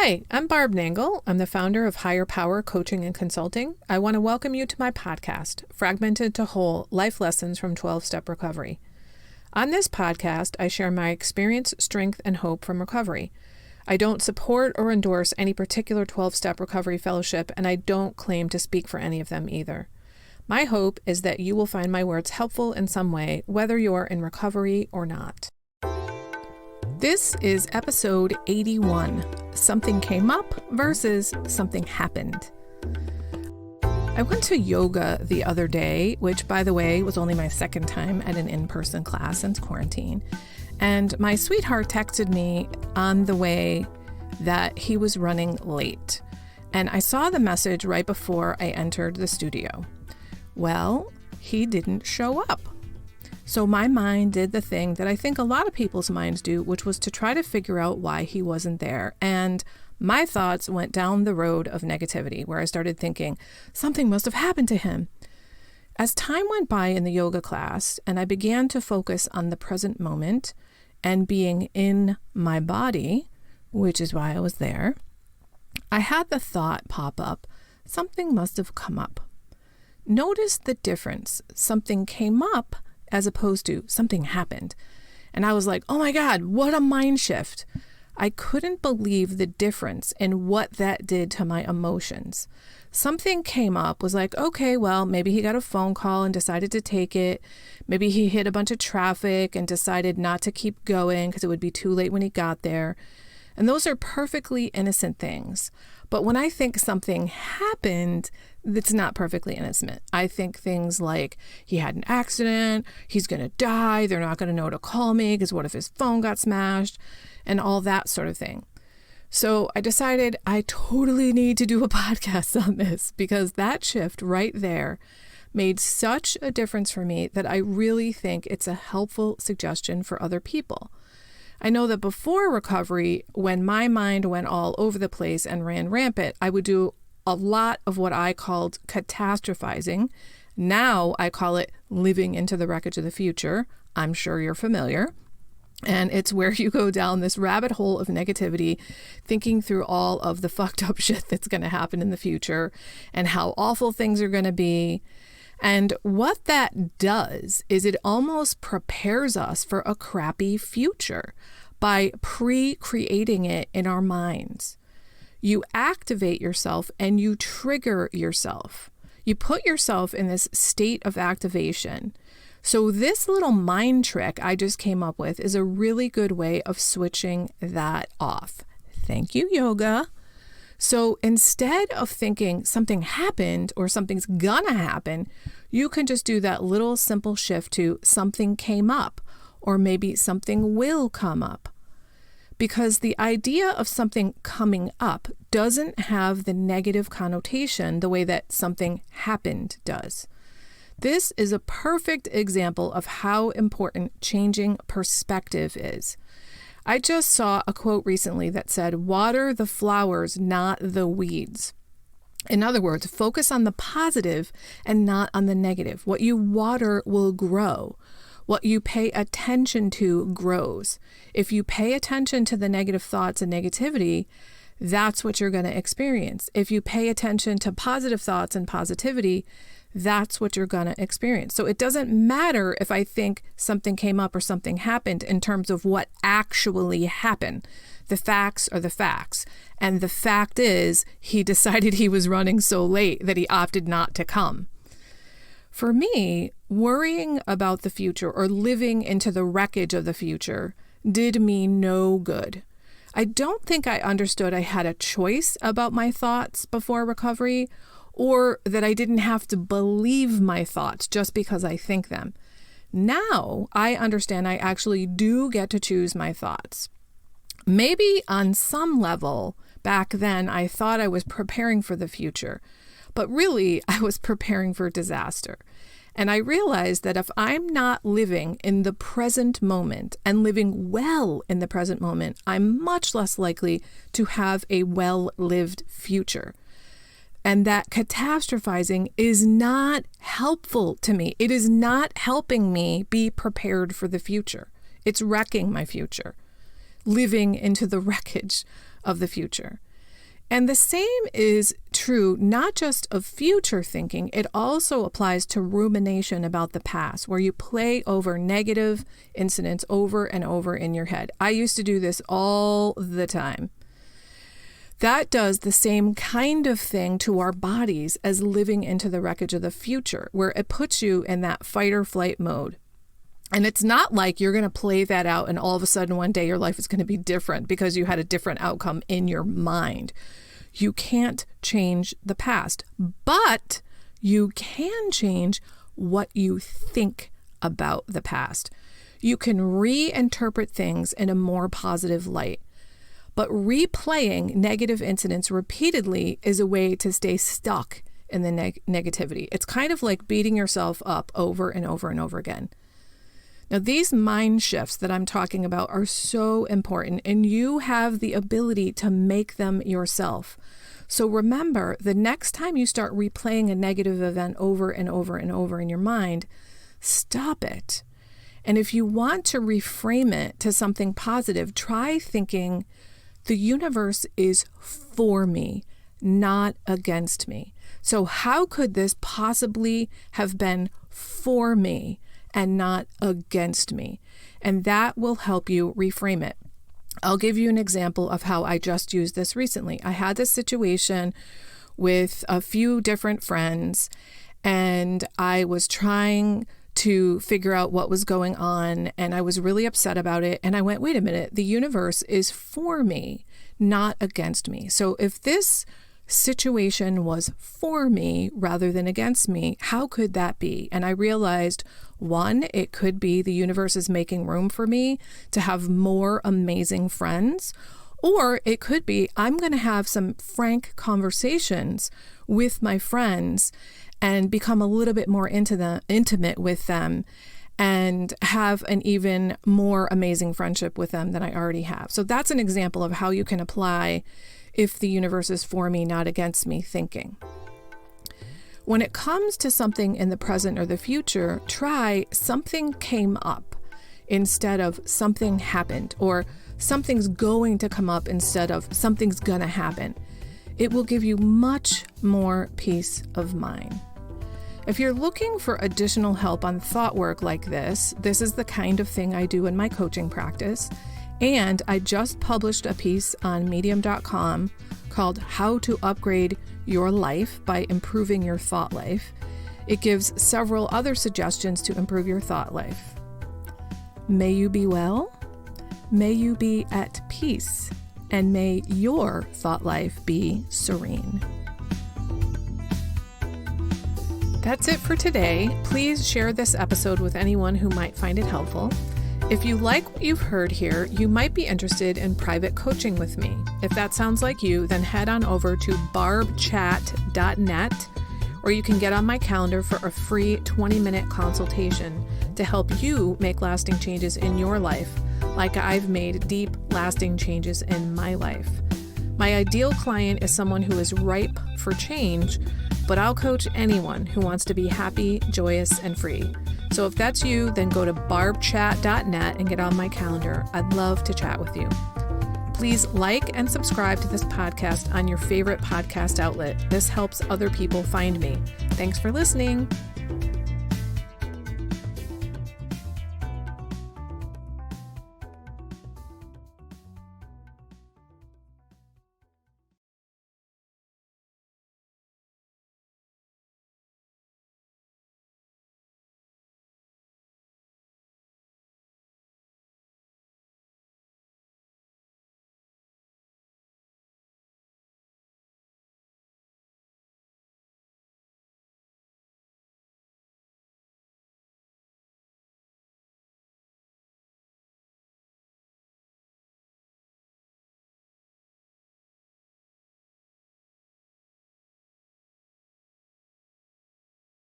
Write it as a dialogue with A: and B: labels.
A: Hi, I'm Barb Nangle. I'm the founder of Higher Power Coaching and Consulting. I want to welcome you to my podcast, Fragmented to Whole: Life Lessons from 12-Step Recovery. On this podcast, I share my experience, strength, and hope from recovery. I don't support or endorse any particular 12-step recovery fellowship, and I don't claim to speak for any of them either. My hope is that you will find my words helpful in some way, whether you're in recovery or not. This is episode 81, Something Came Up versus Something Happened. I went to yoga the other day, which, by the way, was only my second time at an in-person class since quarantine. And my sweetheart texted me on the way that he was running late. And I saw the message right before I entered the studio. Well, he didn't show up. So my mind did the thing that I think a lot of people's minds do, which was to try to figure out why he wasn't there. And my thoughts went down the road of negativity, where I started thinking something must have happened to him. As time went by in the yoga class and I began to focus on the present moment and being in my body, which is why I was there, I had the thought pop up, something must have come up. Notice the difference. Something came up as opposed to something happened. And I was like, oh my God, what a mind shift. I couldn't believe the difference in what that did to my emotions. Something came up, was like, okay, well, maybe he got a phone call and decided to take it. Maybe he hit a bunch of traffic and decided not to keep going because it would be too late when he got there. And those are perfectly innocent things. But when I think something happened, that's not perfectly innocent. I think things like he had an accident, he's going to die, they're not going to know to call me because what if his phone got smashed, and all that sort of thing. So I decided I totally need to do a podcast on this because that shift right there made such a difference for me that I really think it's a helpful suggestion for other people. I know that before recovery, when my mind went all over the place and ran rampant, I would do a lot of what I called catastrophizing. Now I call it living into the wreckage of the future. I'm sure you're familiar. And it's where you go down this rabbit hole of negativity, thinking through all of the fucked up shit that's going to happen in the future and how awful things are going to be. And what that does is it almost prepares us for a crappy future by pre-creating it in our minds. You activate yourself and you trigger yourself. You put yourself in this state of activation. So this little mind trick I just came up with is a really good way of switching that off. Thank you, yoga. So instead of thinking something happened or something's gonna happen, you can just do that little simple shift to something came up, or maybe something will come up. Because the idea of something coming up doesn't have the negative connotation the way that something happened does. This is a perfect example of how important changing perspective is. I just saw a quote recently that said, water the flowers, not the weeds. In other words, focus on the positive and not on the negative. What you water will grow. What you pay attention to grows. If you pay attention to the negative thoughts and negativity, that's what you're going to experience. If you pay attention to positive thoughts and positivity, that's what you're going to experience. So it doesn't matter if I think something came up or something happened in terms of what actually happened. The facts are the facts. And the fact is, he decided he was running so late that he opted not to come. For me, worrying about the future or living into the wreckage of the future did me no good. I don't think I understood I had a choice about my thoughts before recovery, or that I didn't have to believe my thoughts just because I think them. Now I understand I actually do get to choose my thoughts. Maybe on some level, back then I thought I was preparing for the future, but really I was preparing for disaster. And I realized that if I'm not living in the present moment and living well in the present moment, I'm much less likely to have a well-lived future. And that catastrophizing is not helpful to me. It is not helping me be prepared for the future. It's wrecking my future, living into the wreckage of the future. And the same is true not just of future thinking, it also applies to rumination about the past, where you play over negative incidents over and over in your head. I used to do this all the time. That does the same kind of thing to our bodies as living into the wreckage of the future, where it puts you in that fight or flight mode. And it's not like you're going to play that out and all of a sudden one day your life is going to be different because you had a different outcome in your mind. You can't change the past, but you can change what you think about the past. You can reinterpret things in a more positive light. But replaying negative incidents repeatedly is a way to stay stuck in the negativity. It's kind of like beating yourself up over and over and over again. Now, these mind shifts that I'm talking about are so important, and you have the ability to make them yourself. So remember, the next time you start replaying a negative event over and over and over in your mind, stop it. And if you want to reframe it to something positive, try thinking, the universe is for me, not against me. So how could this possibly have been for me and not against me? And that will help you reframe it. I'll give you an example of how I just used this recently. I had this situation with a few different friends, and I was trying to figure out what was going on, and I was really upset about it. And I went, wait a minute, the universe is for me, not against me. So if this situation was for me rather than against me, how could that be? And I realized, one, it could be the universe is making room for me to have more amazing friends, or it could be I'm going to have some frank conversations with my friends and become a little bit more intimate with them and have an even more amazing friendship with them than I already have. So that's an example of how you can apply if the universe is for me, not against me thinking. When it comes to something in the present or the future, try something came up instead of something happened, or something's going to come up instead of something's gonna happen. It will give you much more peace of mind. If you're looking for additional help on thought work like this is the kind of thing I do in my coaching practice. And I just published a piece on medium.com called How to Upgrade Your Life by Improving Your Thought Life. It gives several other suggestions to improve your thought life. May you be well, may you be at peace, and may your thought life be serene. That's it for today. Please share this episode with anyone who might find it helpful. If you like what you've heard here, you might be interested in private coaching with me. If that sounds like you, then head on over to barbchat.net, or you can get on my calendar for a free 20-minute consultation to help you make lasting changes in your life, like I've made deep, lasting changes in my life. My ideal client is someone who is ripe for change, but I'll coach anyone who wants to be happy, joyous, and free. So if that's you, then go to barbchat.net and get on my calendar. I'd love to chat with you. Please like and subscribe to this podcast on your favorite podcast outlet. This helps other people find me. Thanks for listening.